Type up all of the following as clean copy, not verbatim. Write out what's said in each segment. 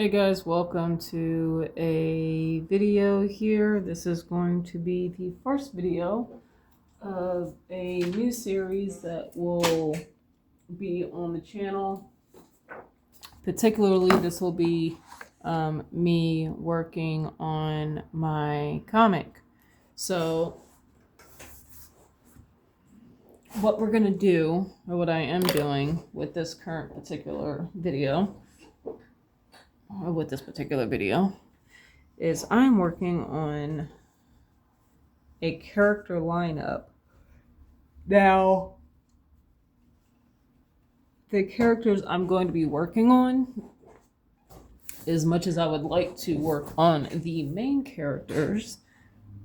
Hey guys, welcome to a video here. This is going to be the first video of a new series that will be on the channel. Particularly, this will be me working on my comic. So, what we're going to do, or what I am doing with this current particular video, with this particular video, is I'm working on a character lineup. Now, the characters I'm going to be working on, as much as I would like to work on the main characters,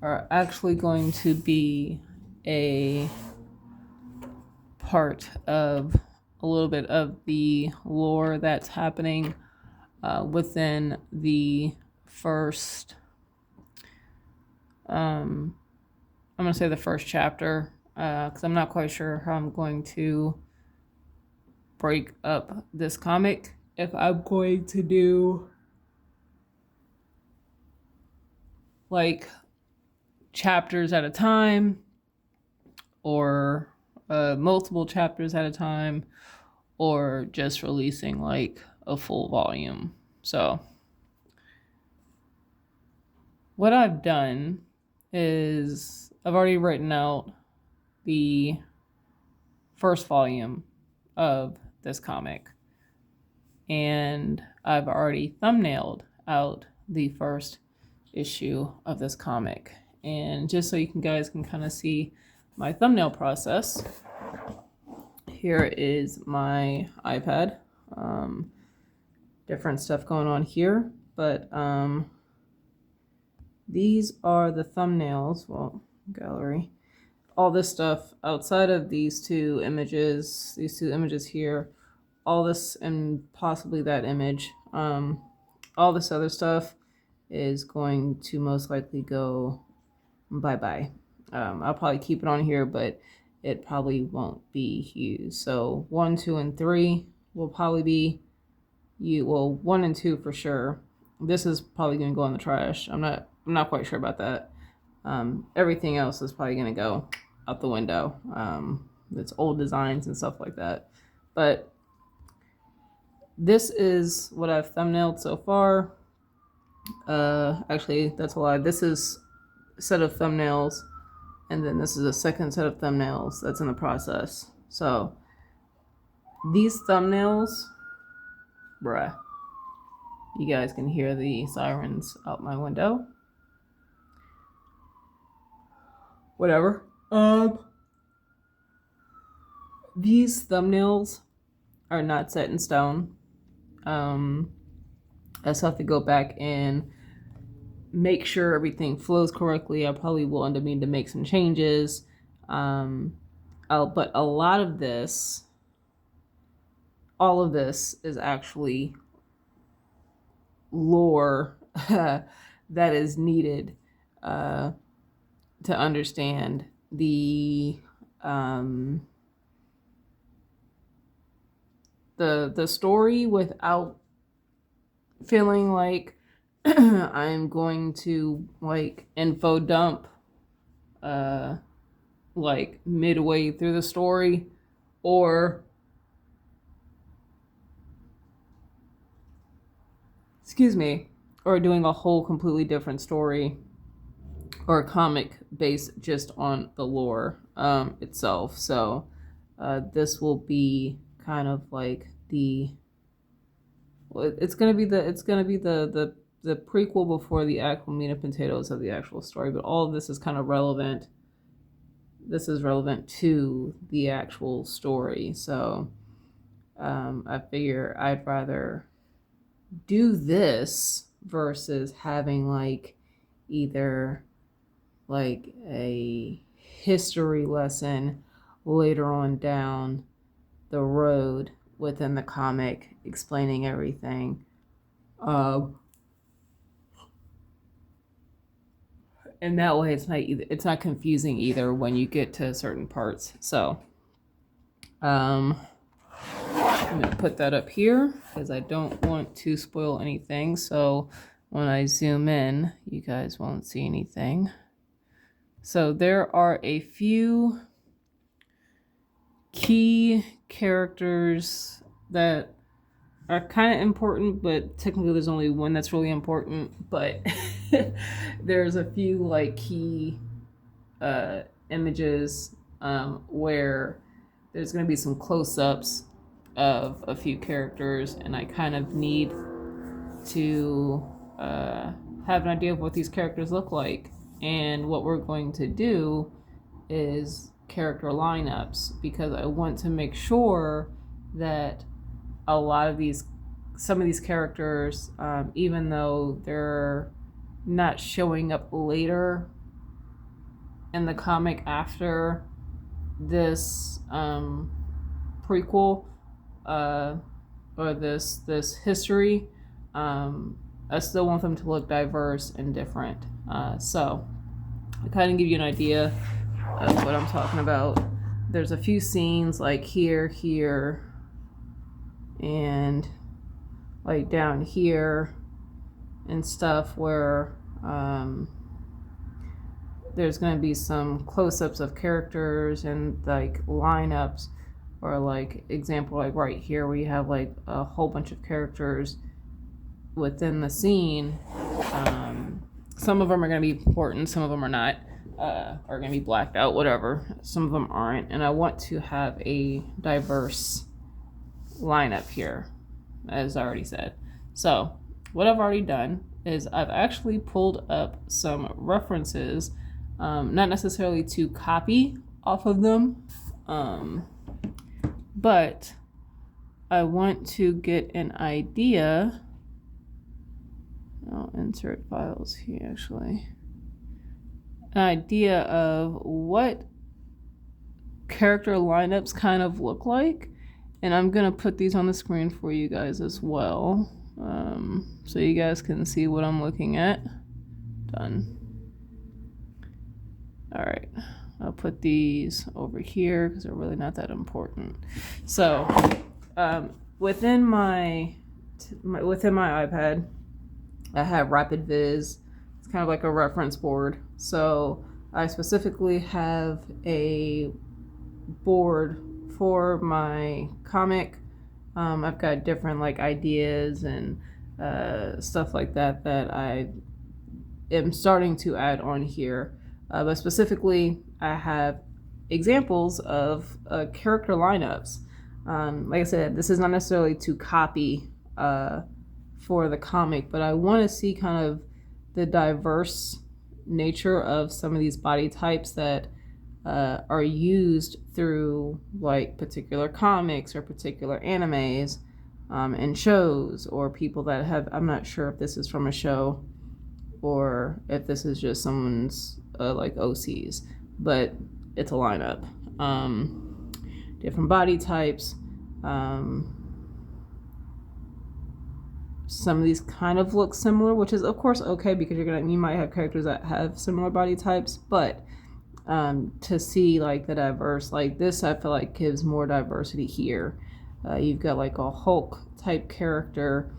are actually going to be a part of a little bit of the lore that's happening within the first, I'm going to say the first chapter, because I'm not quite sure how I'm going to break up this comic. If I'm going to do like chapters at a time, or multiple chapters at a time, or just releasing like a full volume. So what I've done is I've already written out the first volume of this comic, and I've already thumbnailed out the first issue of this comic. And just so you guys can kind of see my thumbnail process, here is my iPad. Different stuff going on here, but these are the thumbnails. Well, gallery. All this stuff outside of these two images here, all this and possibly that image, all this other stuff is going to most likely go bye-bye. I'll probably keep it on here, but it probably won't be used. So 1, 2, and 3 will probably be well, 1 and 2 for sure. This is probably going to go in the trash. I'm not quite sure about that. Everything else is probably going to go out the window. It's old designs and stuff like that. But this is what I've thumbnailed so far. Actually, that's a lie. This is a set of thumbnails, and then this is a second set of thumbnails that's in the process. So these thumbnails, bruh, you guys can hear the sirens out my window. Whatever. These thumbnails are not set in stone. I still have to go back and make sure everything flows correctly. I probably will end up needing to make some changes. But a lot of this, all of this is actually lore that is needed to understand the story without feeling like I'm going to like info dump like midway through the story, or or doing a whole completely different story or a comic based just on the lore itself. So this will be kind of like it's gonna be the prequel before the actual meat and potatoes of the actual story. But all of this is kind of relevant. This is relevant to the actual story. So I figure I'd rather do this versus having like either like a history lesson later on down the road within the comic explaining everything. And that way it's not confusing either when you get to certain parts. So I'm gonna put that up here because I don't want to spoil anything. So when I zoom in, you guys won't see anything. So there are a few key characters that are kind of important, but technically there's only one that's really important. But there's a few like key images where there's going to be some close-ups of a few characters, and I kind of need to have an idea of what these characters look like. And what we're going to do is character lineups, because I want to make sure that some of these characters, even though they're not showing up later in the comic after this prequel or this history, I still want them to look diverse and different. So I kind of give you an idea of what I'm talking about. There's a few scenes like here, and like down here and stuff where there's going to be some close-ups of characters and like lineups, or like example like right here where you have like a whole bunch of characters within the scene. Some of them are going to be important, some of them are not, are going to be blacked out, whatever. Some of them aren't, and I want to have a diverse lineup here, as I already said. So what I've already done is I've actually pulled up some references, not necessarily to copy off of them, but I want to get an idea. I'll insert files here actually. An idea of what character lineups kind of look like. And I'm going to put these on the screen for you guys as well, so you guys can see what I'm looking at. Done. All right. I'll put these over here because they're really not that important. So within my iPad, I have Rapid Viz. It's kind of like a reference board. So I specifically have a board for my comic. I've got different like ideas and stuff like that that I am starting to add on here. But specifically, I have examples of character lineups. Like I said, this is not necessarily to copy for the comic, but I want to see kind of the diverse nature of some of these body types that are used through like particular comics or particular animes and shows, or people that have, I'm not sure if this is from a show or if this is just someone's like OCs, but it's a lineup. Different body types. Some of these kind of look similar, which is of course okay, because you might have characters that have similar body types, but to see like the diverse, like this I feel like gives more diversity here. You've got like a Hulk type character.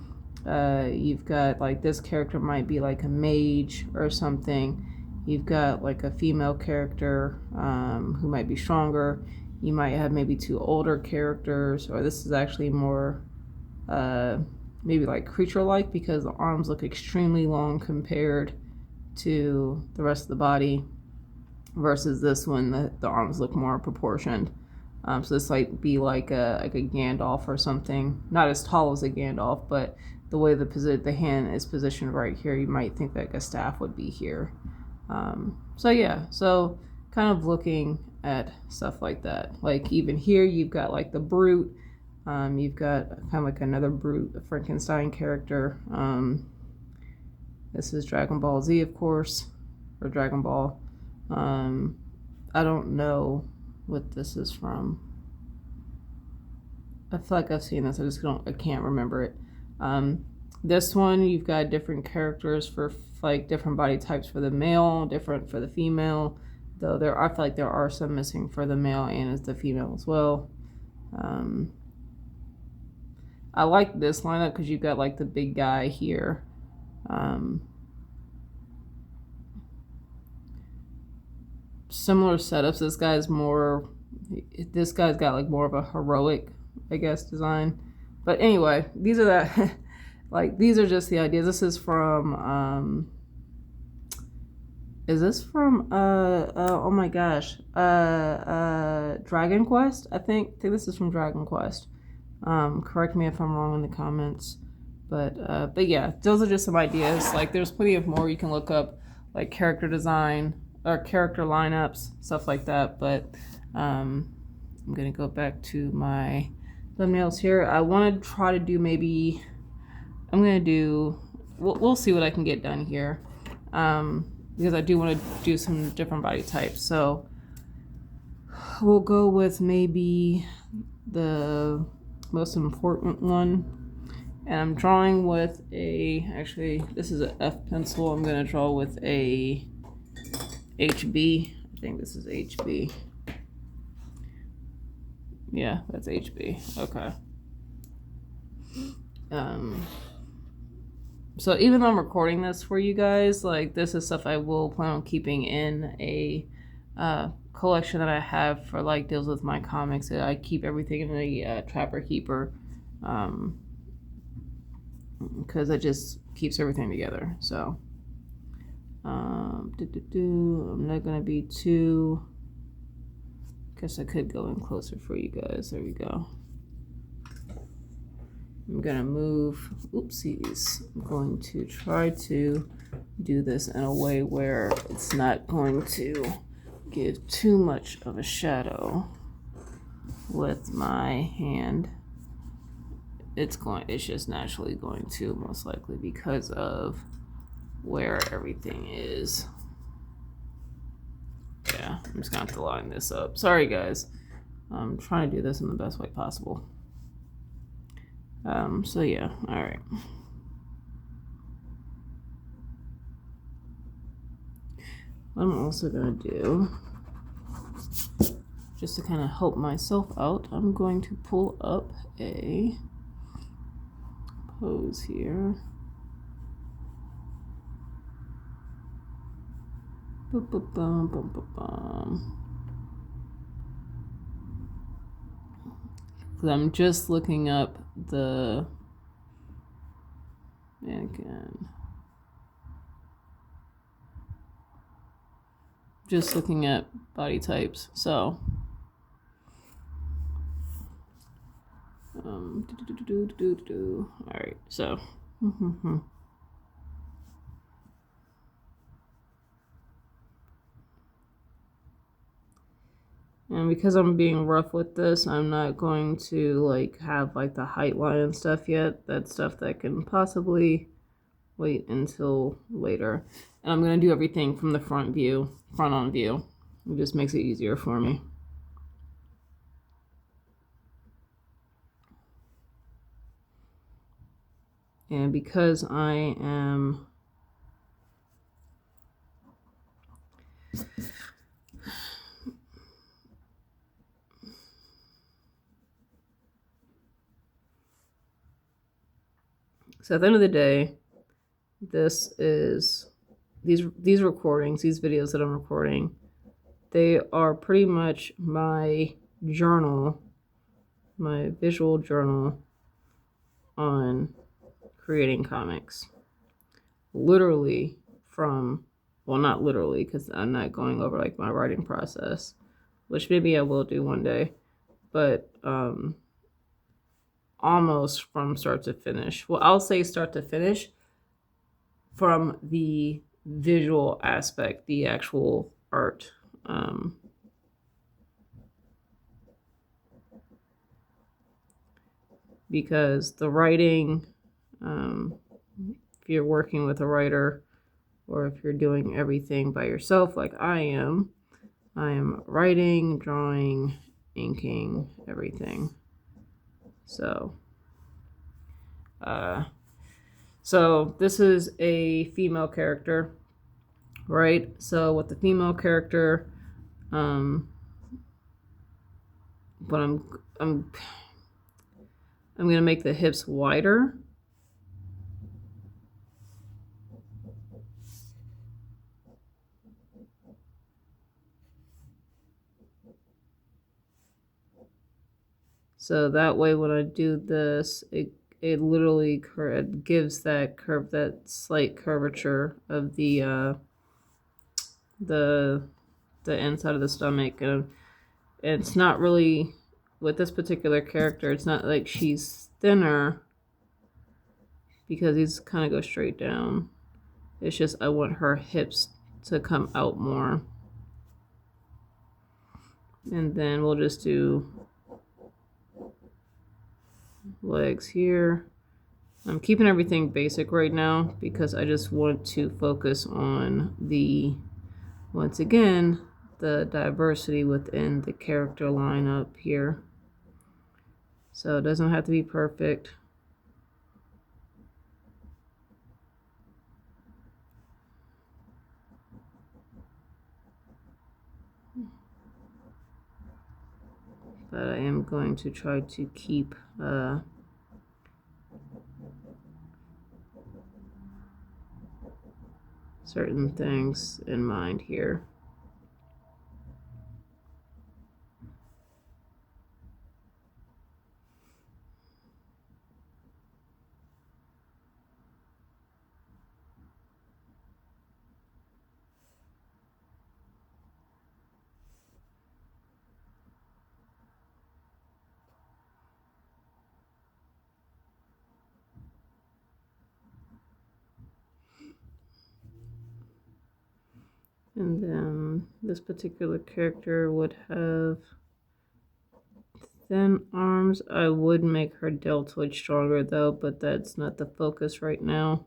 You've got like this character might be like a mage or something. You've got like a female character who might be stronger. You might have maybe two older characters, or this is actually more maybe like creature-like, because the arms look extremely long compared to the rest of the body, versus this one, the arms look more proportioned. So this might be like a Gandalf or something. Not as tall as a Gandalf, but the way the hand is positioned right here, you might think that a staff would be here. So yeah, so kind of looking at stuff like that. Like even here, you've got like the Brute. You've got kind of like another Brute, a Frankenstein character. This is Dragon Ball Z, of course, or Dragon Ball. I don't know what this is from. I feel like I've seen this. I can't remember it. This one, you've got different characters for like different body types for the male, different for the female. Though I feel like there are some missing for the male and as the female as well. I like this lineup because you've got like the big guy here. Similar setups. This guy's got like more of a heroic, I guess, design. But anyway, these are that like these are just the ideas. This is from is this from oh my gosh, Dragon Quest? I think this is from Dragon Quest. Correct me if I'm wrong in the comments. But yeah, those are just some ideas. Like there's plenty of more you can look up, like character design or character lineups, stuff like that. But I'm gonna go back to my thumbnails here. I want to try to do maybe we'll see what I can get done here. Because I do want to do some different body types. So we'll go with maybe the most important one. And I'm drawing with actually this is an F pencil. I'm going to draw with a HB. I think this is HB. Yeah, that's HB. Okay. So even though I'm recording this for you guys, like this is stuff I will plan on keeping in a collection that I have for like deals with my comics. I keep everything in a Trapper Keeper because it just keeps everything together. So I'm not gonna be too. Guess I could go in closer for you guys. There we go. I'm gonna move, oopsies. I'm going to try to do this in a way where it's not going to give too much of a shadow with my hand. It's just naturally going to, most likely because of where everything is. Yeah, I'm just gonna have to line this up. Sorry guys. I'm trying to do this in the best way possible. So yeah, all right. What I'm also gonna do, just to kind of help myself out, I'm going to pull up a pose here. Boom, boom, boom, boom, boom, boom. Because I'm just looking up the mannequin. Just looking at body types. So, all right. So, and because I'm being rough with this, I'm not going to like have like the height line and stuff yet. That's stuff that can possibly wait until later. And I'm going to do everything from the front on view. It just makes it easier for me. And because I am so at the end of the day, these recordings, these videos that I'm recording, they are pretty much my journal, my visual journal on creating comics. Literally from, well, not literally because I'm not going over like my writing process, which maybe I will do one day, but almost from start to finish. Well, I'll say start to finish from the visual aspect, the actual art. Because the writing, if you're working with a writer or if you're doing everything by yourself like I am writing, drawing, inking, everything. So this is a female character, right? So with the female character, but I'm going to make the hips wider. So that way when I do this, it literally gives that curve, that slight curvature of the inside of the stomach. And it's not really, with this particular character, it's not like she's thinner because these kind of go straight down. It's just I want her hips to come out more. And then we'll just do legs here. I'm keeping everything basic right now because I just want to focus on once again, the diversity within the character lineup here. So it doesn't have to be perfect. But I am going to try to keep certain things in mind here. And then this particular character would have thin arms. I would make her deltoid stronger though, but that's not the focus right now.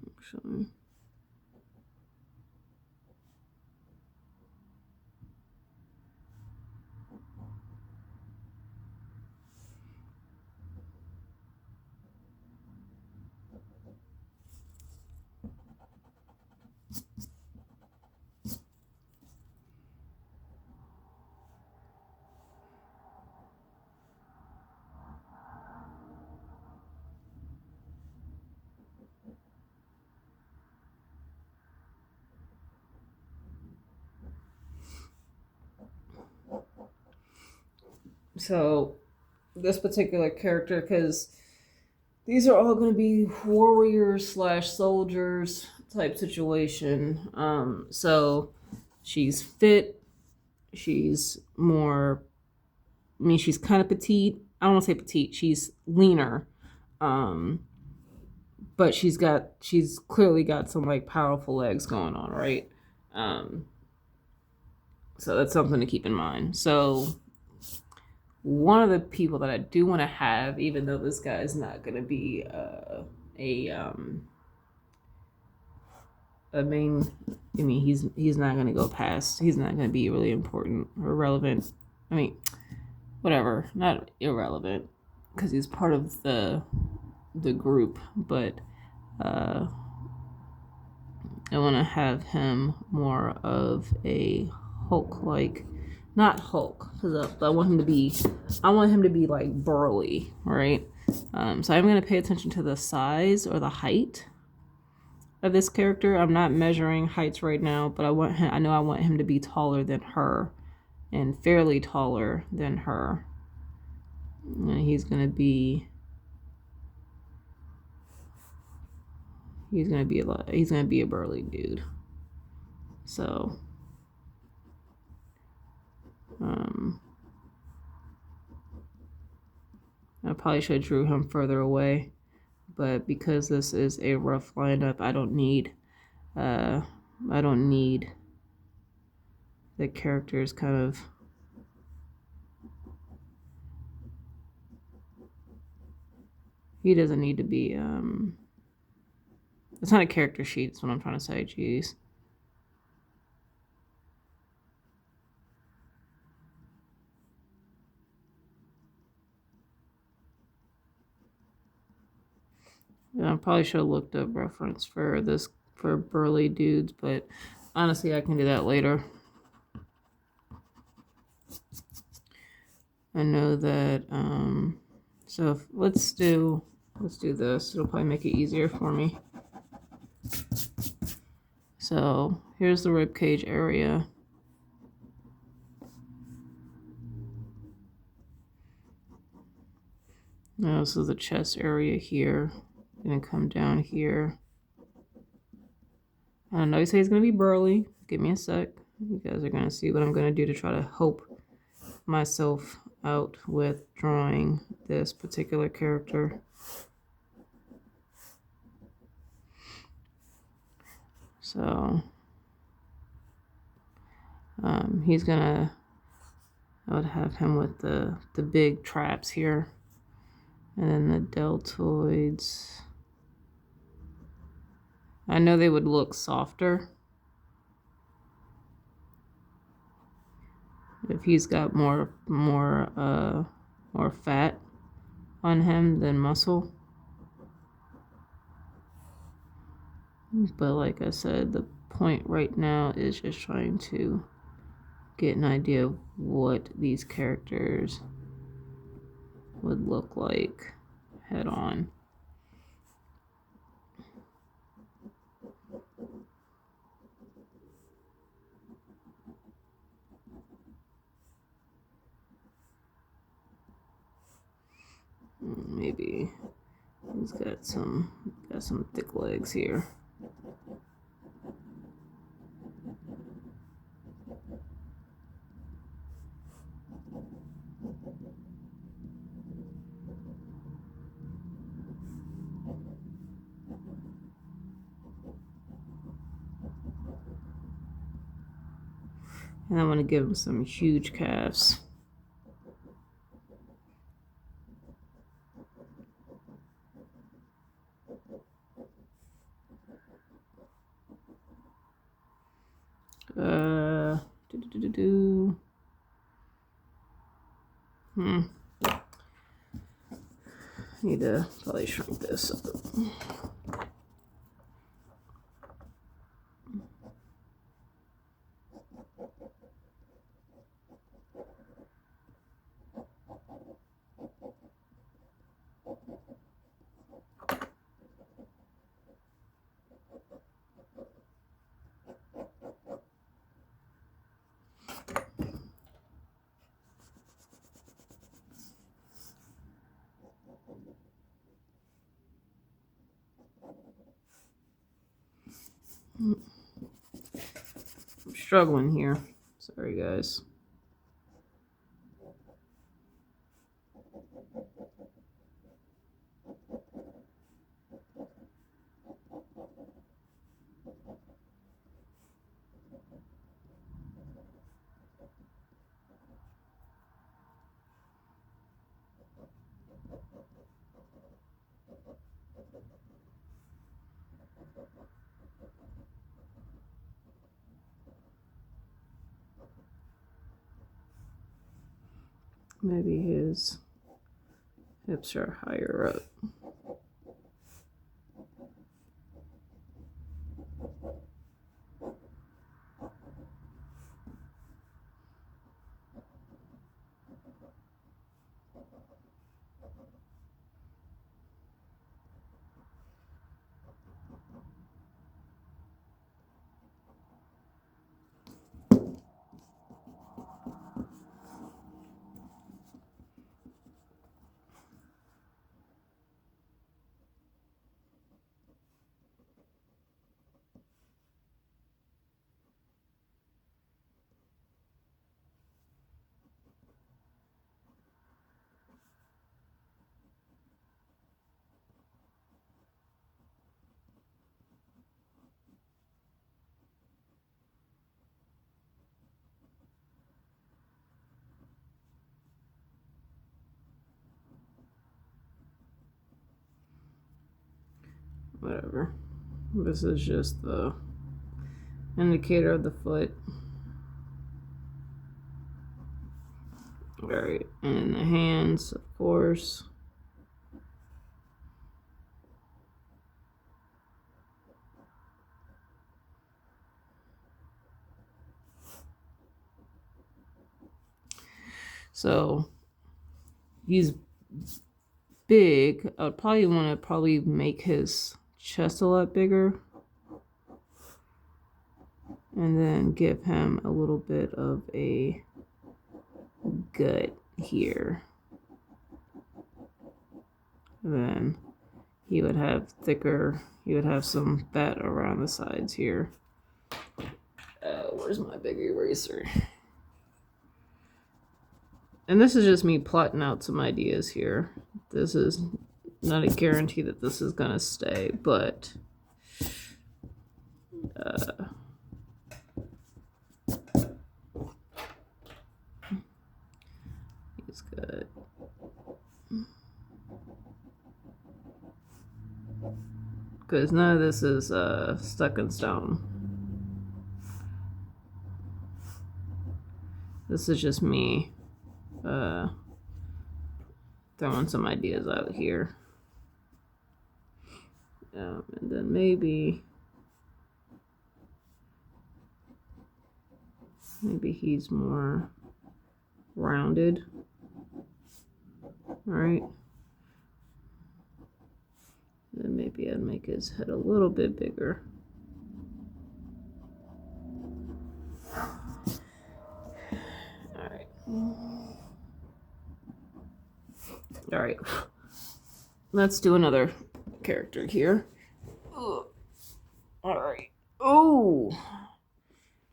Actually. So this particular character, because these are all going to be warriors slash soldiers type situation. So she's fit. She's more. I mean, she's kind of petite. I don't want to say petite. She's leaner. But she's clearly got some like powerful legs going on, right? So that's something to keep in mind. So one of the people that I do want to have, even though this guy is not going to be a main, I mean, he's not going to go past. He's not going to be really important or relevant. I mean, whatever, not irrelevant, because he's part of the group. But I want to have him more of a Hulk-like. Not Hulk, because I want him to be like burly, right? So I'm going to pay attention to the size or the height of this character. I'm not measuring heights right now, but I know I want him to be taller than her, and fairly taller than her. And he's going to be a burly dude. So I probably should have drew him further away, but because this is a rough lineup, I don't need the characters kind of he doesn't need to be it's not a character sheet, that's what I'm trying to say, jeez. Yeah, I probably should have looked up reference for this for burly dudes, but honestly, I can do that later. I know that. So let's do this. It'll probably make it easier for me. So here's the rib cage area. Now this is the chest area here. Gonna come down here. I know you say he's gonna be burly. Give me a sec. You guys are gonna see what I'm gonna do to try to help myself out with drawing this particular character. So he's gonna, I would have him with the big traps here, and then the deltoids. I know they would look softer if he's got more fat on him than muscle. But like I said, the point right now is just trying to get an idea of what these characters would look like head on. Maybe he's got some thick legs here. And I want to give him some huge calves. Need to probably shrink this up. I'm struggling here. Sorry, guys. Maybe his hips are higher up. Whatever. This is just the indicator of the foot. Alright, and the hands, of course. So he's big. I would probably want to make his chest a lot bigger. And then give him a little bit of a gut here. And then he would have some fat around the sides here. Where's my big eraser? And this is just me plotting out some ideas here. This is not a guarantee that this is gonna stay, but he's good. Because none of this is stuck in stone. This is just me throwing some ideas out here. And then maybe he's more rounded. All right. Then maybe I'd make his head a little bit bigger. All right. Let's do another character here. Ugh. All right. Oh,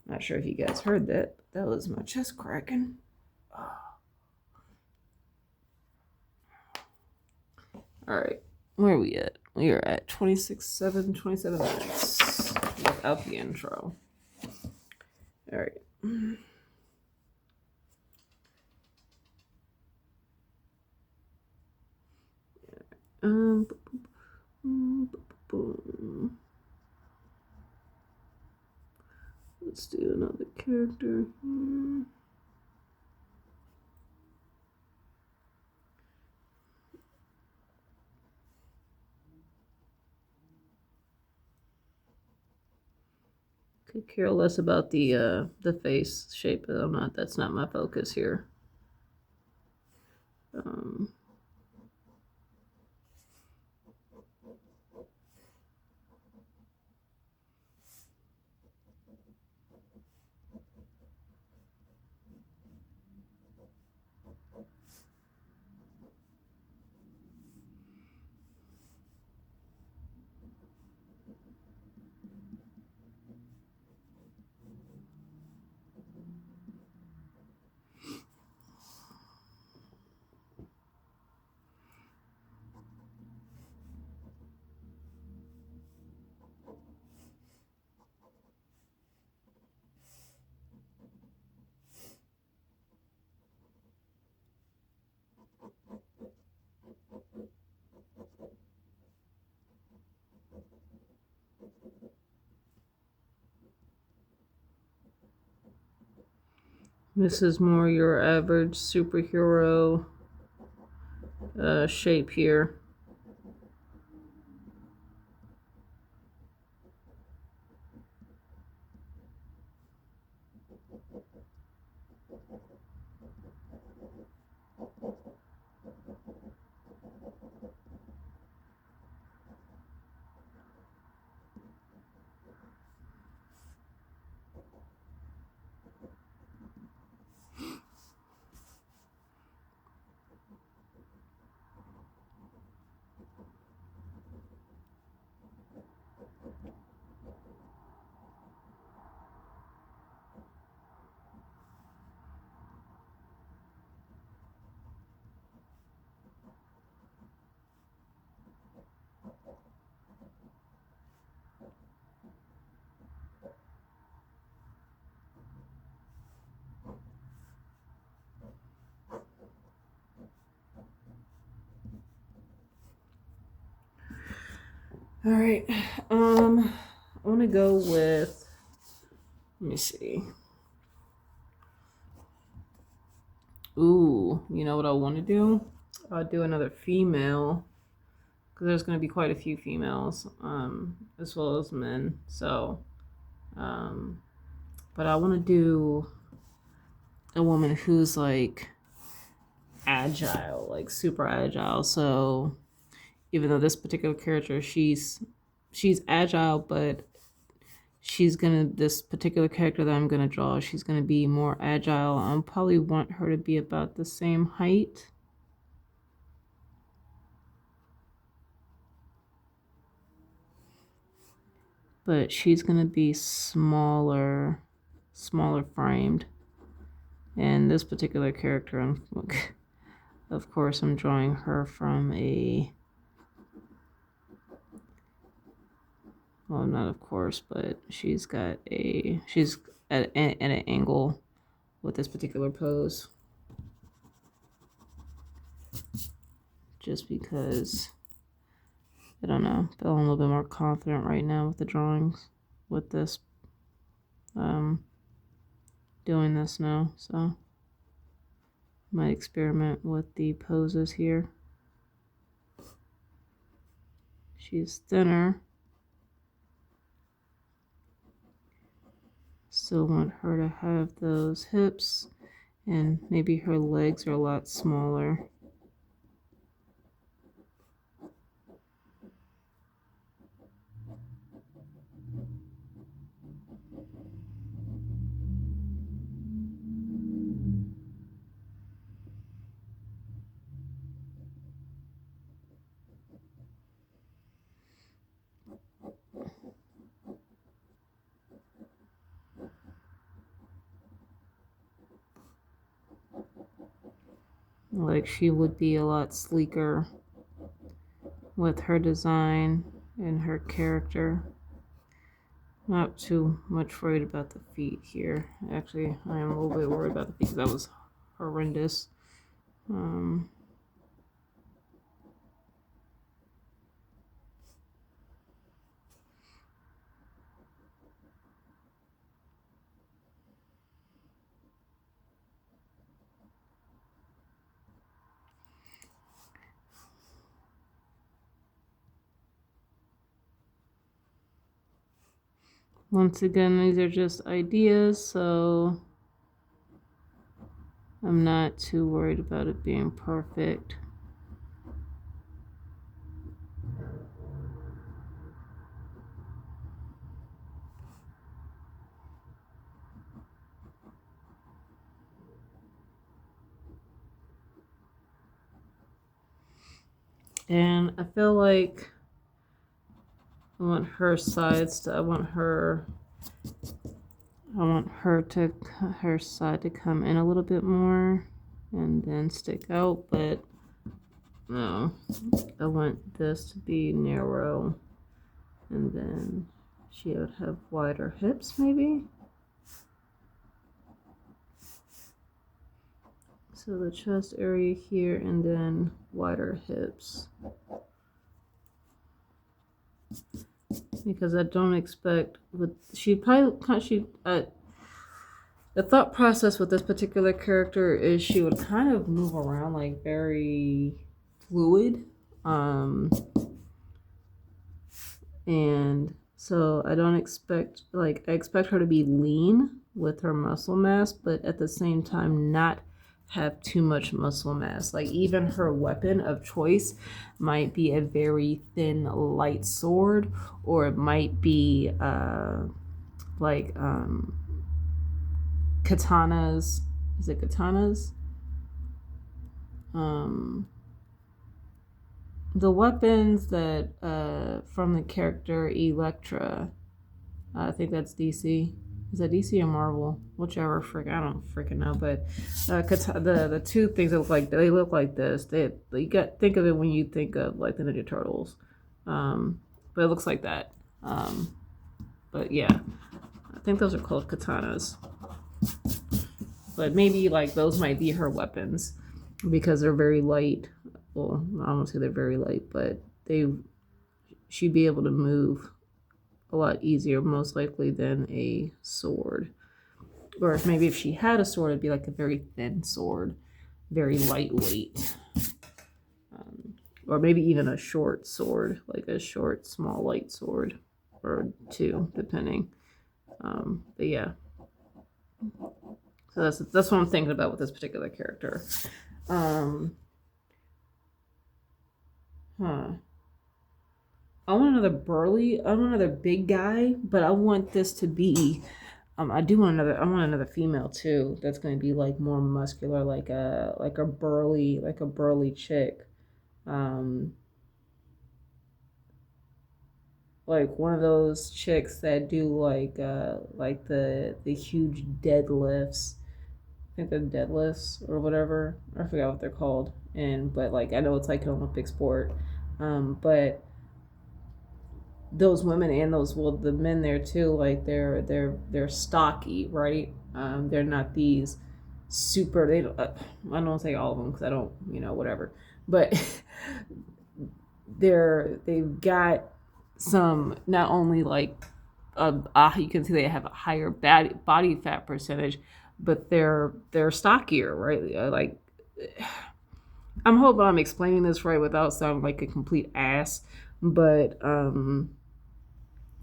not sure if you guys heard that. That was my chest cracking. All right. Where are we at? We are at 27 minutes without the intro. All right. Let's do another character here. Could care less about the face shape. That's not my focus here. This is more your average superhero shape here. All right. I want to go with, let me see. Ooh, you know what I want to do? I'll do another female, because there's going to be quite a few females, as well as men. So, but I want to do a woman who's like agile, like super agile. So even though this particular character, she's agile, but this particular character that I'm gonna draw, she's gonna be more agile. I'll probably want her to be about the same height. But she's gonna be smaller framed. And this particular character, of course, I'm drawing her from a, well, not of course, but she's at an angle with this particular pose. Just because, I don't know, feeling a little bit more confident right now with the drawings, with this, doing this now, so might experiment with the poses here. She's thinner. Still want her to have those hips, and maybe her legs are a lot smaller. Like she would be a lot sleeker with her design and her character. Not too much worried about the feet here. Actually, I am a little bit worried about the feet because that was horrendous. Once again, these are just ideas, so I'm not too worried about it being perfect. And I feel like I want her sides to, I want her her side to come in a little bit more and then stick out, but no, I want this to be narrow, and then she would have wider hips maybe. So the chest area here, and then wider hips. Because I don't expect the thought process with this particular character is she would kind of move around like very fluid. And so I don't expect, I expect her to be lean with her muscle mass, but at the same time not have too much muscle mass. Like even her weapon of choice might be a very thin, light sword, or it might be katanas. Is it katanas? The weapons that from the character Electra, I think that's DC. Is that DC or Marvel? Whichever, I don't freaking know. But the two things that look like this. You got think of it when you think of like the Ninja Turtles, but it looks like that. But yeah, I think those are called katanas. But maybe like those might be her weapons because they're very light. Well, I won't say they're very light, but she'd be able to move a lot easier, most likely, than a sword. Or maybe if she had a sword, it'd be like a very thin sword, very lightweight. Or maybe even a short sword, like a short, small, light sword, or two, depending. But yeah. So that's what I'm thinking about with this particular character. Um, huh. I want another burly. I want another big guy, but I want this to be. I do want another. I want another female too. That's going to be like more muscular, like a burly chick. Um, like one of those chicks that do like the huge deadlifts. I think they're deadlifts or whatever. I forgot what they're called. And but like I know it's like an Olympic sport. But those women and those well the men there too, like they're stocky, right? They're not these super. They don't. I don't want to say all of them because I don't, whatever. But they've got some not only like you can see they have a higher body fat percentage, but they're stockier, right? Like I'm hoping I'm explaining this right without sounding like a complete ass, but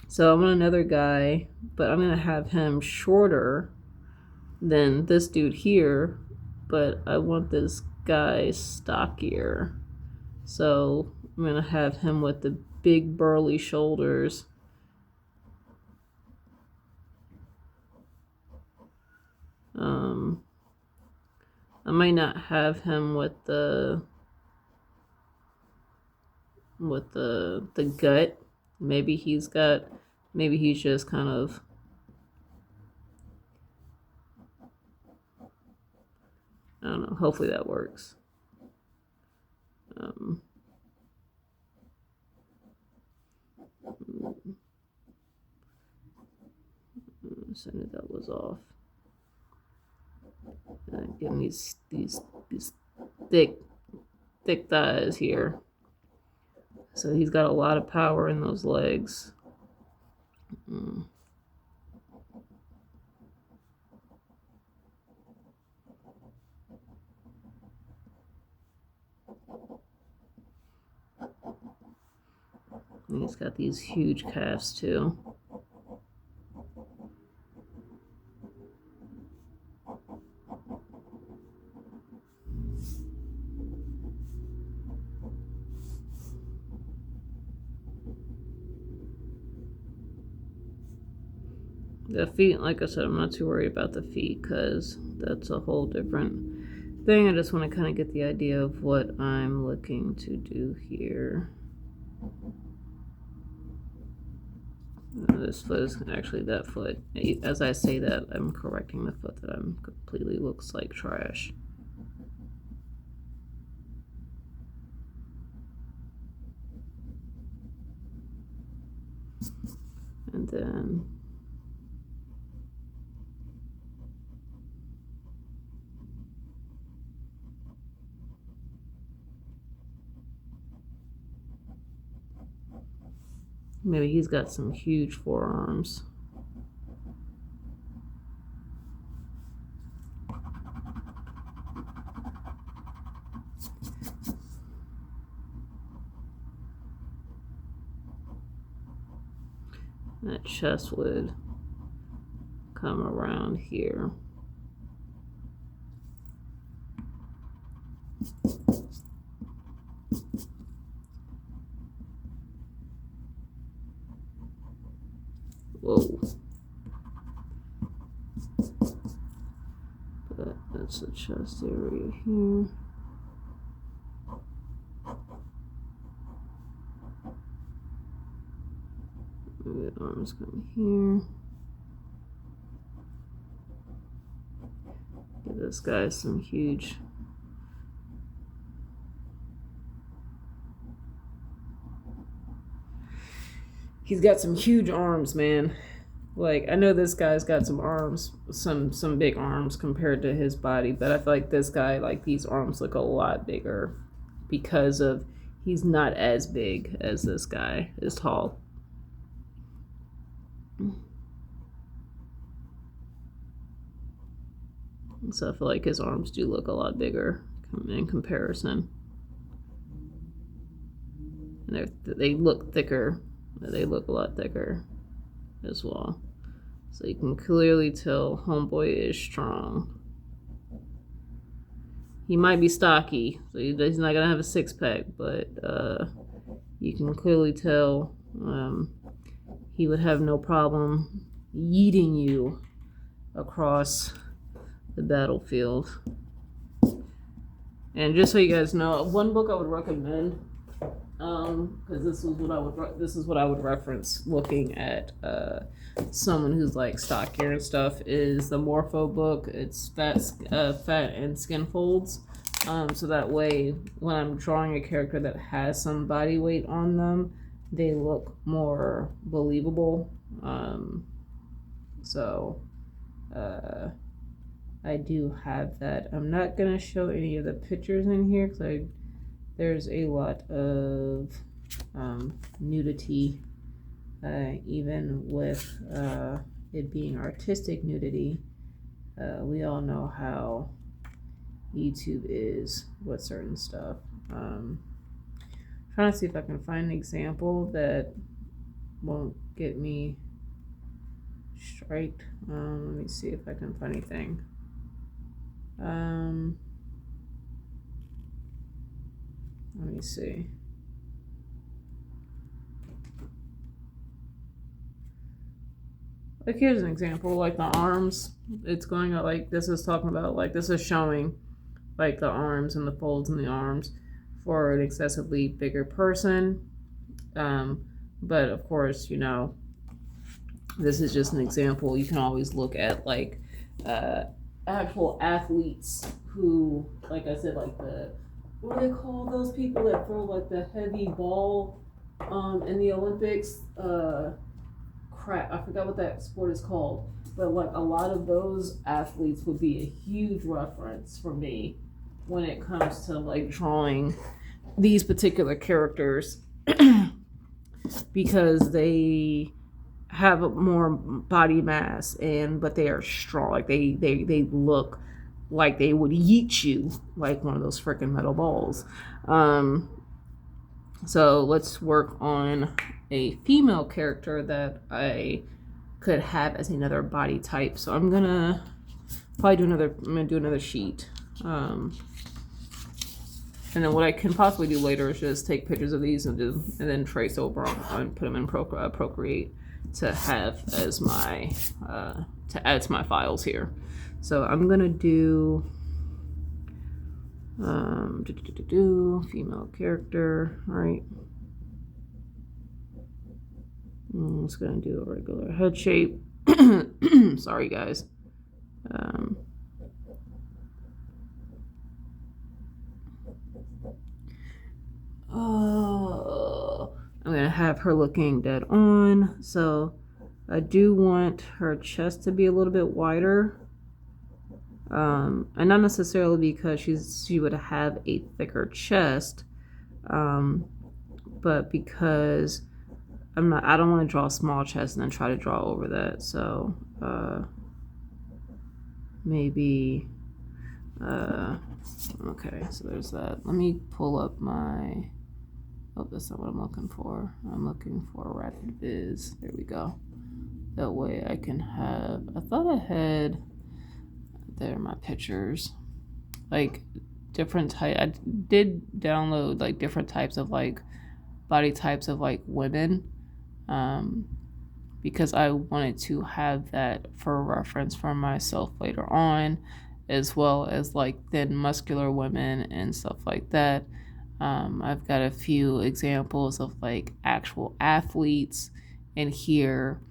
so I want another guy, but I'm gonna have him shorter than this dude here, but I want this guy stockier. So I'm gonna have him with the big burly shoulders. I might not have him with the gut. Maybe he's just kind of, I don't know. Hopefully that works. Send that was off. Give him these thick thighs here. So he's got a lot of power in those legs. And he's got these huge calves too. The feet, like I said, I'm not too worried about the feet because that's a whole different thing. I just want to kind of get the idea of what I'm looking to do here. This foot is actually that foot. As I say that, I'm correcting the foot that I'm completely looks like trash. And then maybe he's got some huge forearms. That chest would come around here. Whoa. That's the chest area here. Maybe the arms come here. Give this guy some huge. He's got some huge arms, man. Like, I know this guy's got some arms, some big arms compared to his body, but I feel like this guy, like, these arms look a lot bigger because of he's not as big as this guy is tall. So I feel like his arms do look a lot bigger in comparison. And they look thicker. They look a lot thicker as well. So you can clearly tell homeboy is strong. he might be stocky, so he's not gonna have a six-pack, but you can clearly tell he would have no problem yeeting you across the battlefield. And just so you guys know, one book I would recommend, because this is what I would reference looking at someone who's like stockier and stuff, is the Morpho book. It's Fat and Skin Folds. So that way, when I'm drawing a character that has some body weight on them, they look more believable. I do have that. I'm not gonna show any of the pictures in here because there's a lot of nudity, even with it being artistic nudity. We all know how YouTube is with certain stuff. Trying to see if I can find an example that won't get me striked. Let me see if I can find anything. Let me see. Like, here's an example, like the arms. It's going out like this is talking about, like, this is showing like the arms and the folds in the arms for an excessively bigger person. But of course, you know, this is just an example. You can always look at like actual athletes who, like I said, like what do they call those people that throw like the heavy ball in the Olympics? Crap, I forgot what that sport is called. But like a lot of those athletes would be a huge reference for me when it comes to like drawing these particular characters because they have more body mass but they are strong. Like they look like they would yeet you like one of those freaking metal balls. So let's work on a female character that I could have as another body type. So I'm gonna do another sheet. And then what I can possibly do later is just take pictures of these and then trace over and put them in Procreate to have as my to add to my files here. So I'm gonna do female character. All right. I'm just gonna do a regular head shape. Sorry, guys. I'm gonna have her looking dead on. So I do want her chest to be a little bit wider. And not necessarily because she would have a thicker chest, but because I don't want to draw a small chest and then try to draw over that. So maybe okay, so there's that. Let me pull up my that's not what I'm looking for. I'm looking for rapid viz. There we go. That way I can have, I thought I had, there are my pictures, like different type. I did download like different types of like body types of like women, because I wanted to have that for reference for myself later on, as well as like thin muscular women and stuff like that. I've got a few examples of like actual athletes in here,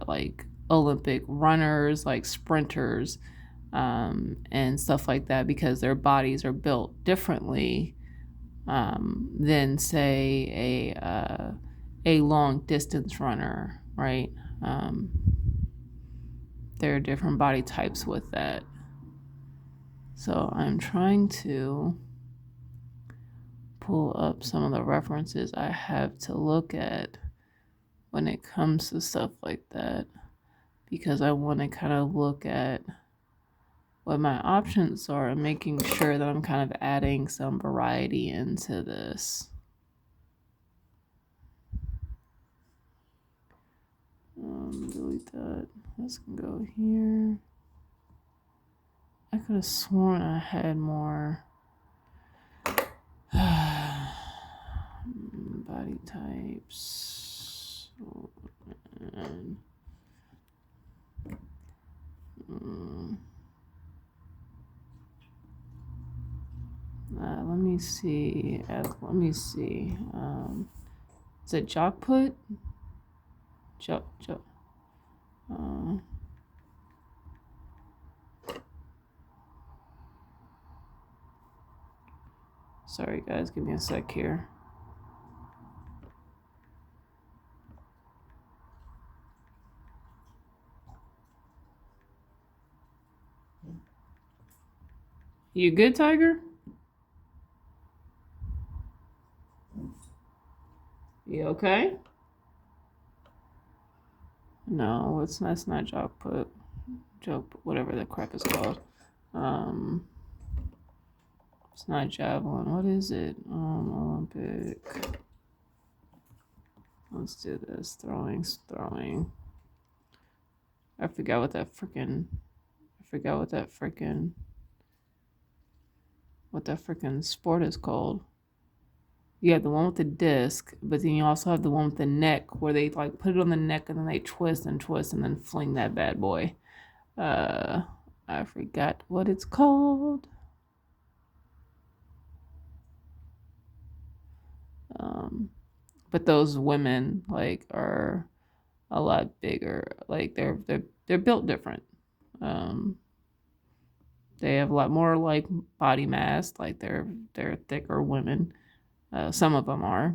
like Olympic runners, like sprinters, and stuff like that, because their bodies are built differently than say a long distance runner, right? There are different body types with that. So I'm trying to pull up some of the references I have to look at when it comes to stuff like that, because I want to kind of look at what my options are and making sure that I'm kind of adding some variety into this. Delete that. This can go here. I could have sworn I had more body types. And, let me see. Let me see. Is it jock put? Jock. Sorry guys, give me a sec here. You good, Tiger? You okay? No, that's not jock put. Joke, whatever that crap is called. It's not javelin. What is it? Olympic. Let's do this. Throwing. I forgot what that freaking sport is called. You have the one with the disc, but then you also have the one with the neck where they like put it on the neck and then they twist and then fling that bad boy. I forgot what it's called. But those women like are a lot bigger. Like they're built different. They have a lot more like body mass. Like they're thicker women. Some of them are.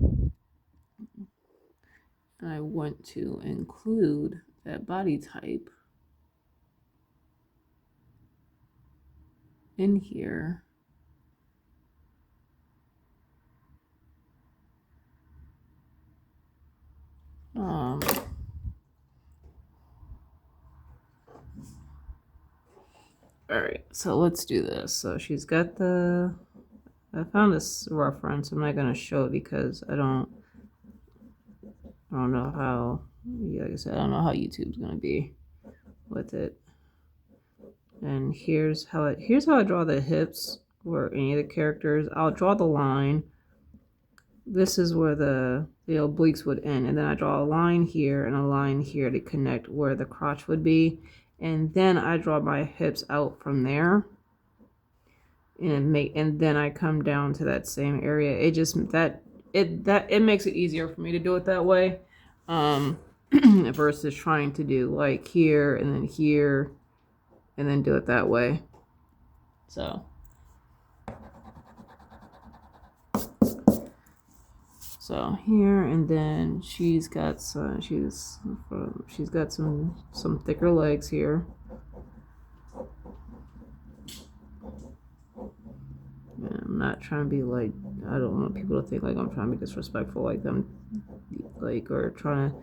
And I want to include that body type in here. All right, so let's do this. So she's got I found this reference. I'm not gonna show it because I don't know how. Like I said, I don't know how YouTube's gonna be with it. And here's how I draw the hips for any of the characters. I'll draw the line. This is where the obliques would end, and then I draw a line here and a line here to connect where the crotch would be, and then I draw my hips out from there, and then I come down to that same area. It just it makes it easier for me to do it that way, versus trying to do like here and then do it that way. So here, and then she's got some thicker legs here. And I'm not trying to be like, I don't want people to think like I'm trying to be disrespectful, like them, like, or trying to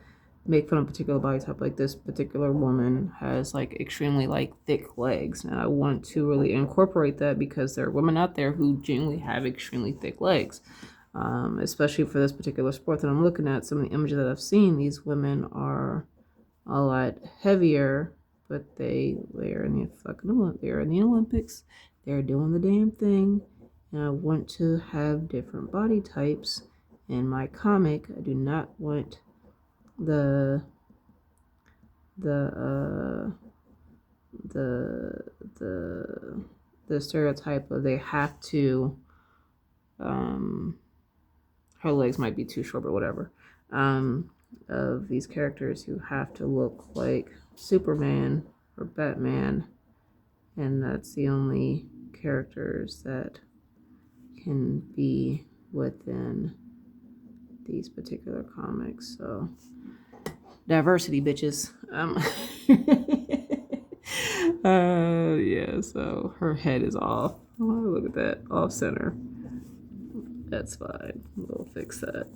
make fun of a particular body type. Like this particular woman has like extremely like thick legs, and I want to really incorporate that because there are women out there who genuinely have extremely thick legs. Especially for this particular sport that I'm looking at, some of the images that I've seen, these women are a lot heavier, but they're in the Olympics. They're doing the damn thing, and I want to have different body types in my comic. I do not want the stereotype of they have to her legs might be too short or whatever, of these characters who have to look like Superman or Batman, and that's the only characters that can be within these particular comics. So diversity, bitches. Yeah, so her head is off. Oh, look at that, off center. That's fine. We'll fix that.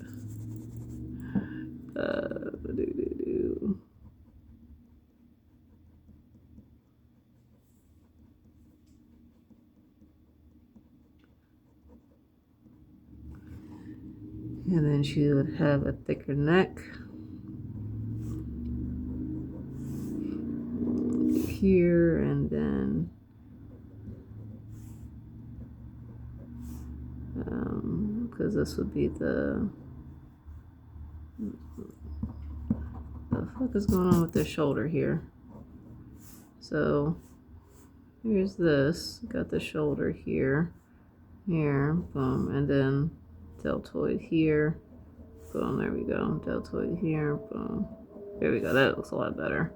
And then she would have a thicker neck here, and then because this would be the fuck is going on with this shoulder here. So here's this, got the shoulder here, boom, and then deltoid here, boom, there we go, deltoid here, boom, there we go, that looks a lot better.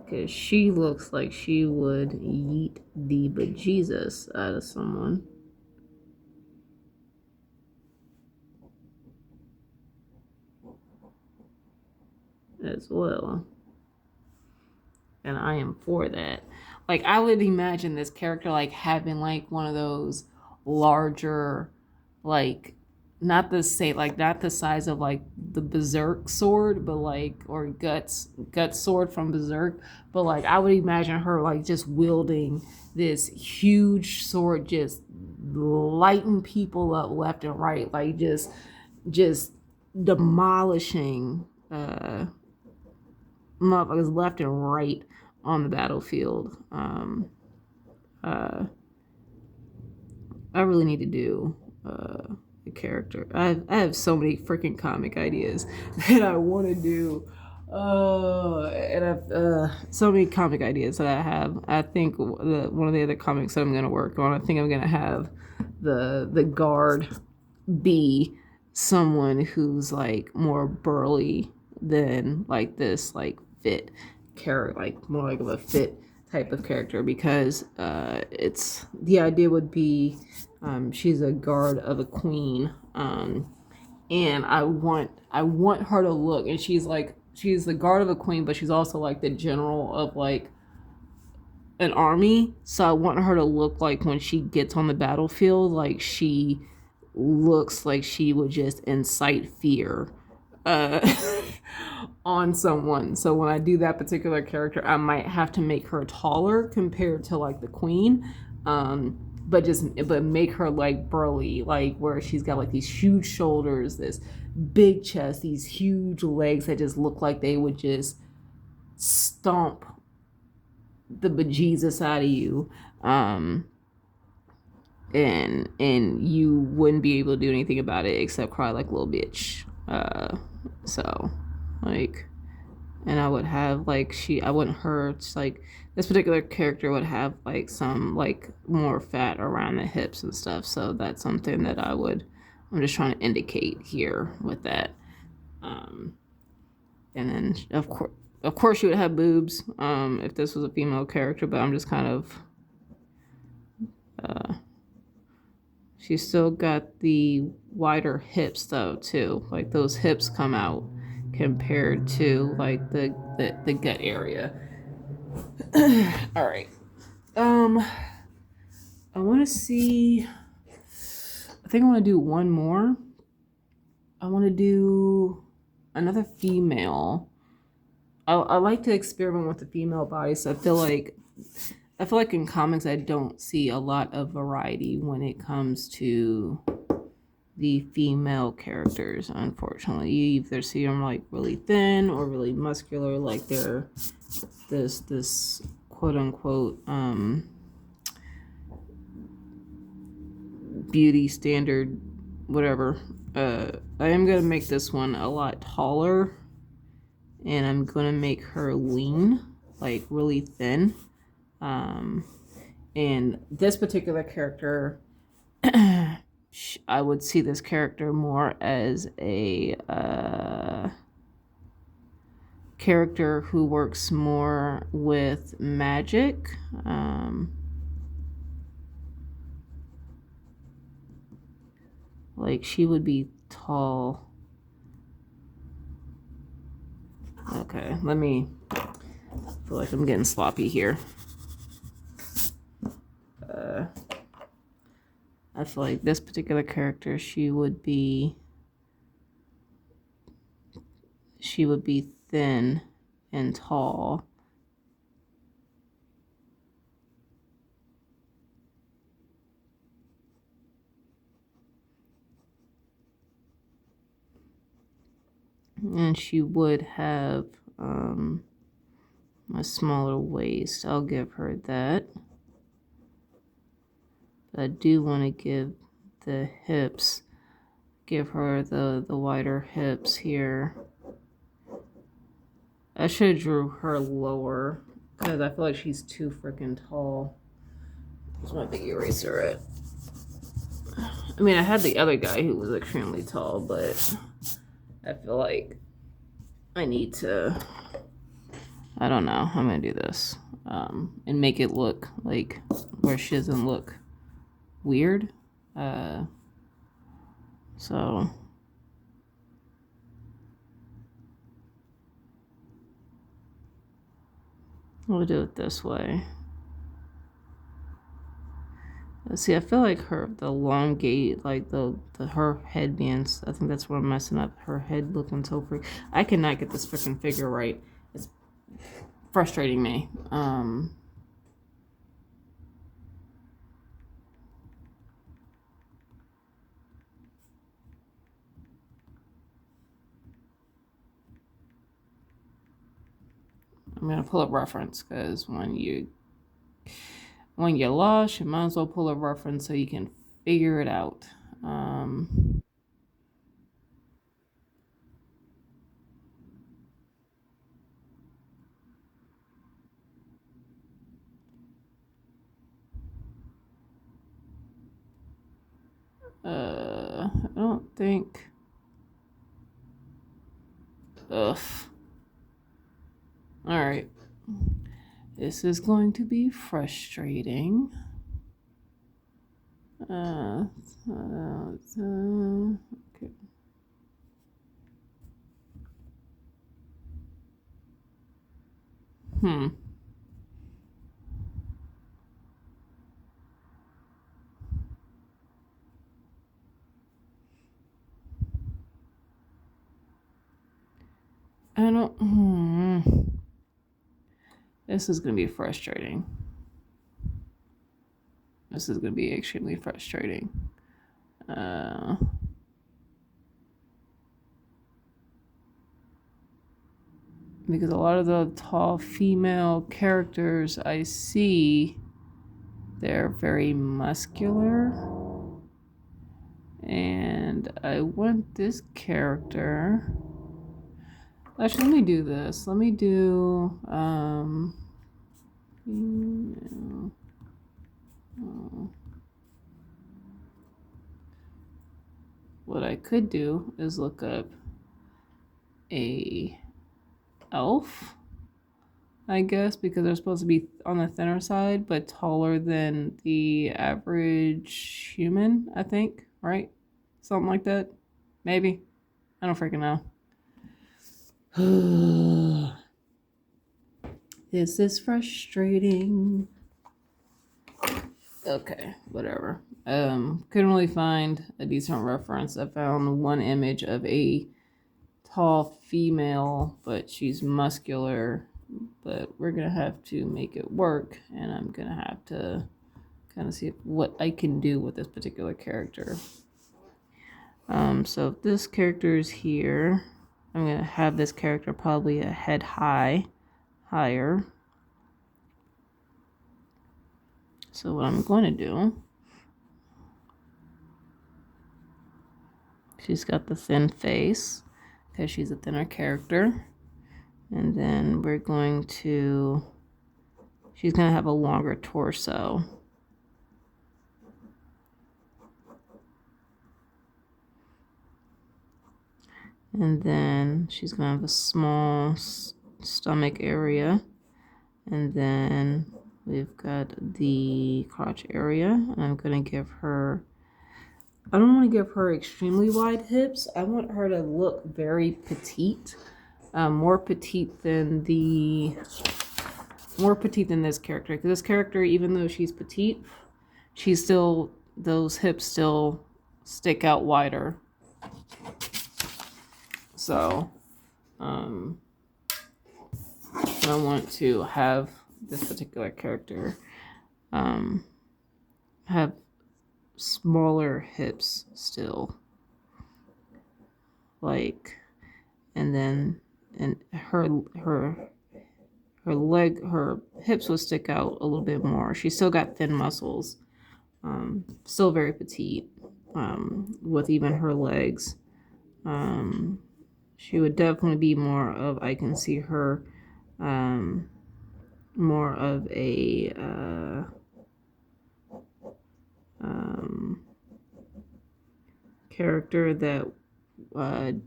Because she looks like she would yeet the bejesus out of someone. As well. And I am for that. Like, I would imagine this character like having like one of those larger, like, not the size of like the Berserk sword, but like, or guts sword from Berserk, but like I would imagine her like just wielding this huge sword, just lighting people up left and right, like just demolishing motherfuckers left and right on the battlefield. I really need to do a character. I have so many freaking comic ideas that I want to do. And I've so many comic ideas that I have. I think one of the other comics that I'm going to work on, I think I'm going to have the guard be someone who's like more burly than like this like fit character, like more like of a fit type of character, because it's the idea would be she's a guard of a queen, and I want her to look, and she's the guard of a queen, but she's also like the general of like an army. So I want her to look like when she gets on the battlefield, like she looks like she would just incite fear on someone. So when I do that particular character, I might have to make her taller compared to like the queen, but make her like burly, like where she's got like these huge shoulders, this big chest, these huge legs that just look like they would just stomp the bejesus out of you, and you wouldn't be able to do anything about it except cry like a little bitch. So like, and I would have like I wouldn't hurt, like this particular character would have like some like more fat around the hips and stuff. So that's something that I'm just trying to indicate here with that. And then of course she would have boobs if this was a female character, but I'm just kind of she's still got the wider hips though too, like those hips come out compared to like the gut area. All right, I want to see, I think I want to do one more. I want to do another female. I like to experiment with the female body, so I feel like in comics I don't see a lot of variety when it comes to the female characters. Unfortunately, you either see them like really thin or really muscular, like they're this quote unquote beauty standard, whatever. I am gonna make this one a lot taller, and I'm gonna make her lean, like really thin. And this particular character, I would see this character more as a character who works more with magic. Like she would be tall. Okay, I feel like I'm getting sloppy here. I feel like this particular character, she would be thin and tall. And she would have a smaller waist. I'll give her that. But I do want to give the hips, give her the wider hips here. I should have drew her lower because I feel like she's too freaking tall. Where's my big eraser at? I mean, I had the other guy who was extremely tall, but I feel like I need to, I don't know, I'm gonna do this and make it look like where she doesn't look weird. So we'll do it this way. Let's see, I feel like the long gait, like her head being, I think that's what I'm messing up. Her head looking so free. I cannot get this freaking figure right. It's frustrating me. I'm gonna pull up reference because when you're lost, you might as well pull a reference so you can figure it out. I don't think. Ugh. All right. This is going to be frustrating. Okay. I don't. This is going to be frustrating. This is going to be extremely frustrating. Because a lot of the tall female characters I see, they're very muscular. And I want this character. Actually, let me do this. Let me do female. What I could do is look up a elf, I guess, because they're supposed to be on the thinner side, but taller than the average human, I think, right? Something like that. Maybe. I don't freaking know. This is frustrating. Okay, whatever. Couldn't really find a decent reference. I found one image of a tall female, but she's muscular. But we're gonna have to make it work, and I'm gonna have to kind of see what I can do with this particular character. So if this character is here, I'm gonna have this character probably a head higher. So what I'm going to do, she's got the thin face because she's a thinner character. And then we're going to, she's going to have a longer torso. And then she's going to have a small stomach area. And then we've got the crotch area. And I'm going to give her, I don't want to give her extremely wide hips. I want her to look very petite. More petite than this character. Because this character, even though she's petite, she's still, those hips still stick out wider. So, I want to have this particular character have smaller hips still. Like, and then her hips will stick out a little bit more. She's still got thin muscles, still very petite, with even her legs. She would definitely be more of, I can see her, more of a, character that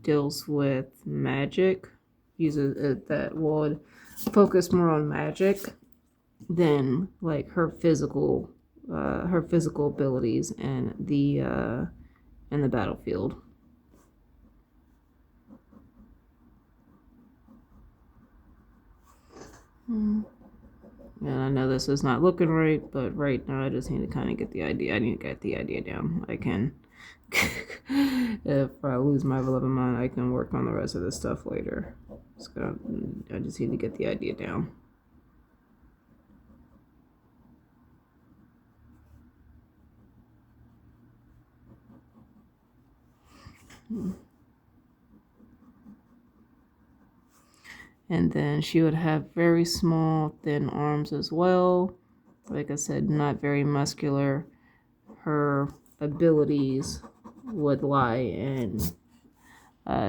deals with magic, uses it, that would focus more on magic than like her physical abilities and in the battlefield. And I know this is not looking right, but right now I just need to kind of get the idea. I need to get the idea down. I can, if I lose my beloved mind, I can work on the rest of this stuff later. I just need to get the idea down. And then she would have very small, thin arms as well. Like I said, not very muscular. Her abilities would lie in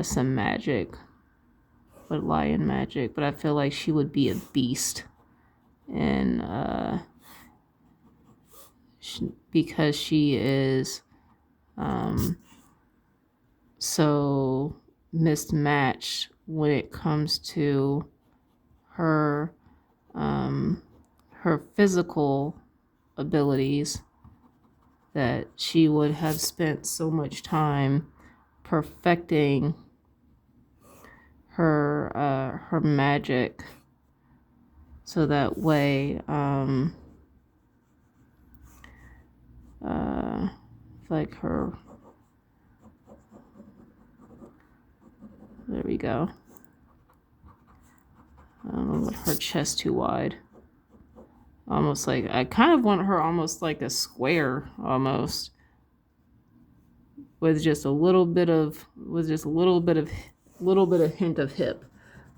some magic. Would lie in magic, but I feel like she would be a beast. And because she is so mismatched when it comes to her her physical abilities, that she would have spent so much time perfecting her magic, so that way like her, there we go. I don't want her chest too wide. Almost like, I kind of want her almost like a square, almost, with just a little bit of hint of hip.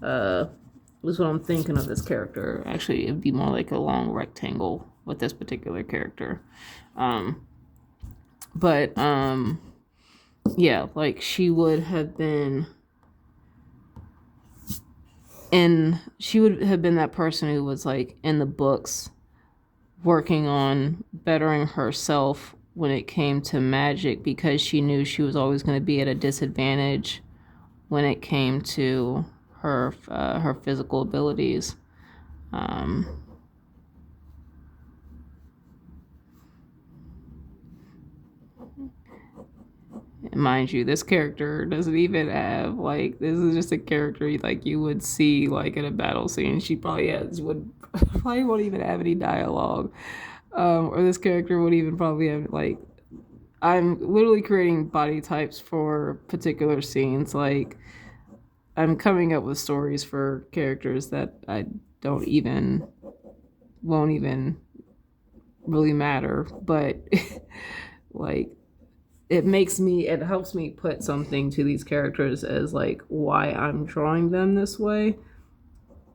Was what I'm thinking of this character. Actually, it'd be more like a long rectangle with this particular character. But yeah, like she would have been that person who was like in the books working on bettering herself when it came to magic, because she knew she was always going to be at a disadvantage when it came to her physical abilities. Mind you, this character doesn't even have, like, this is just a character like you would see like in a battle scene. She probably won't even have any dialogue, or this character would even probably have, like, I'm literally creating body types for particular scenes. Like, I'm coming up with stories for characters that I won't even really matter, but like, it helps me put something to these characters as like why I'm drawing them this way,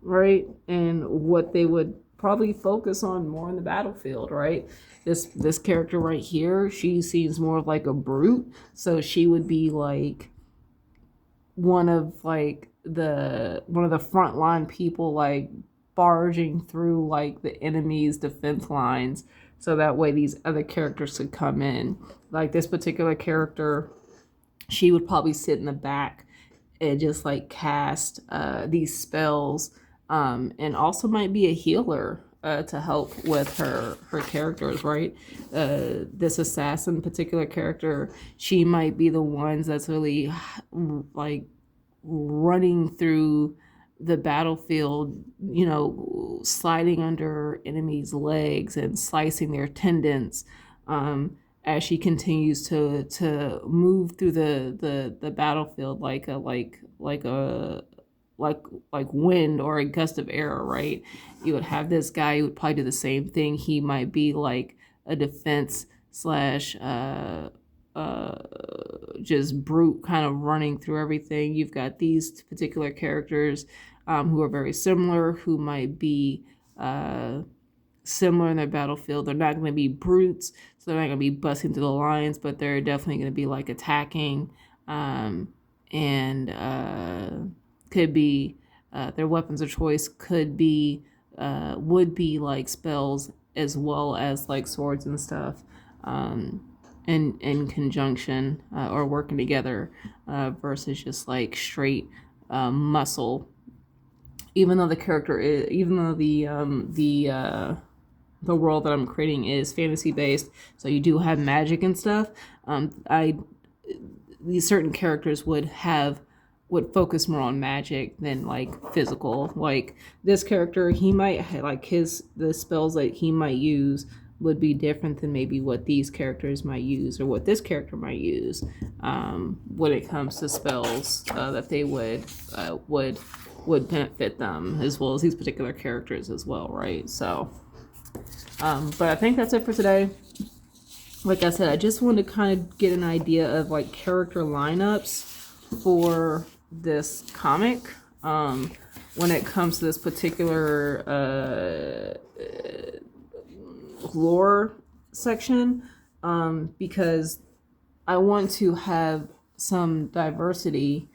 right? And what they would probably focus on more in the battlefield, right? This character right here, she seems more of like a brute, so she would be like one of the frontline people, like barging through like the enemy's defense lines, so that way these other characters could come in. Like this particular character, she would probably sit in the back and just like cast these spells, and also might be a healer to help with her characters, right? This assassin particular character, she might be the ones that's really like running through the battlefield, sliding under enemies' legs and slicing their tendons, as she continues to move through the battlefield like wind or a gust of air, right? You would have this guy who would probably do the same thing. He might be like a defense slash just brute, kind of running through everything. You've got these particular characters who are very similar, who might be similar in their battlefield. They're not going to be brutes, So they're not going to be busting through the lines, but they're definitely going to be like attacking, and could be their weapons of choice could be would be like spells as well as like swords and stuff, in conjunction or working together, versus just like straight muscle. Even though the character is, even though the world that I'm creating is fantasy based, so you do have magic and stuff. These certain characters would focus more on magic than like physical. Like this character, he might like the spells that he might use would be different than maybe what these characters might use or what this character might use, when it comes to spells that they would benefit them, as well as these particular characters as well, right? So but I think that's it for today. Like I said, I just wanted to kind of get an idea of like character lineups for this comic, when it comes to this particular lore section, because I want to have some diversity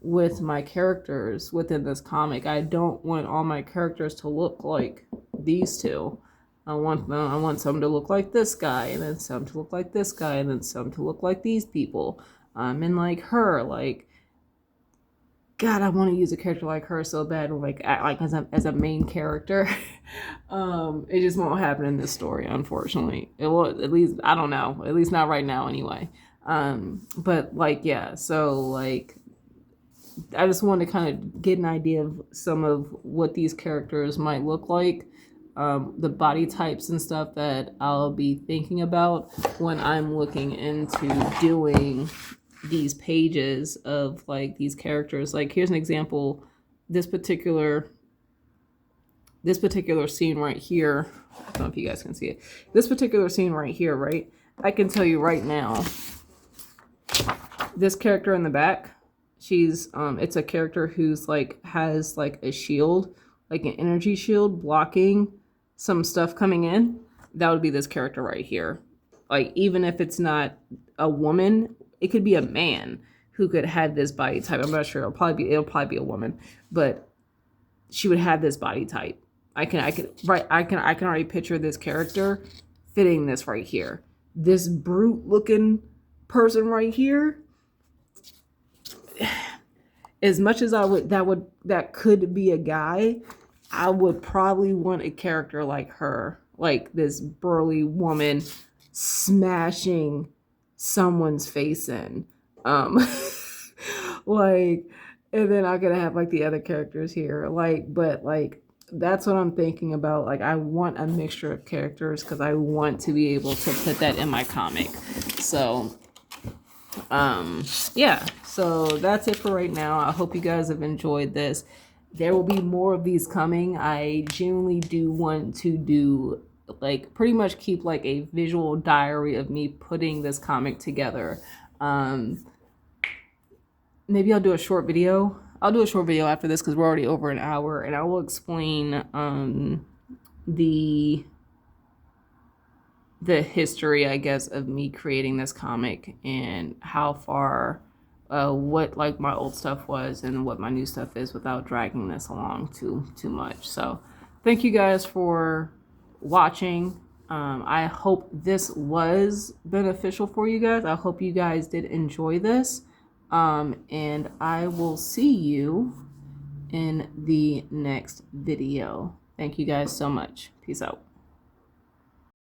with my characters within this comic. I don't want all my characters to look like these two. I want some to look like this guy, and then some to look like this guy, and then some to look like these people. And like her, like, God, I want to use a character like her so bad, like act like as a main character. It just won't happen in this story, unfortunately. It will, at least, I don't know, at least not right now anyway. But like, yeah, so like, I just wanted to kind of get an idea of some of what these characters might look like, the body types and stuff that I'll be thinking about when I'm looking into doing these pages of like these characters. Like here's an example. This particular scene right here, I don't know if you guys can see it. This particular scene right here, right? I can tell you right now, this character in the back, she's it's a character who's like has like a shield, like an energy shield blocking some stuff coming in. That would be this character right here. Like even if it's not a woman, it could be a man who could have this body type. I'm not sure. It'll probably be a woman, but she would have this body type. I can already picture this character fitting this right here. This brute looking person right here, as much as that could be a guy, I would probably want a character like her, like this burly woman smashing someone's face in, like, and then I'm gonna have like the other characters here, like, but like that's what I'm thinking about. Like I want a mixture of characters because I want to be able to put that in my comic. So yeah, so that's it for right now. I hope you guys have enjoyed this. There will be more of these coming. I genuinely do want to do like pretty much keep like a visual diary of me putting this comic together. Maybe I'll do a short video. I'll do a short video after this because we're already over an hour, and I will explain the history, I guess, of me creating this comic and how far what like my old stuff was and what my new stuff is without dragging this along too much. So thank you guys for watching. I hope this was beneficial for you guys. I hope you guys did enjoy this. And I will see you in the next video. Thank you guys so much. Peace out.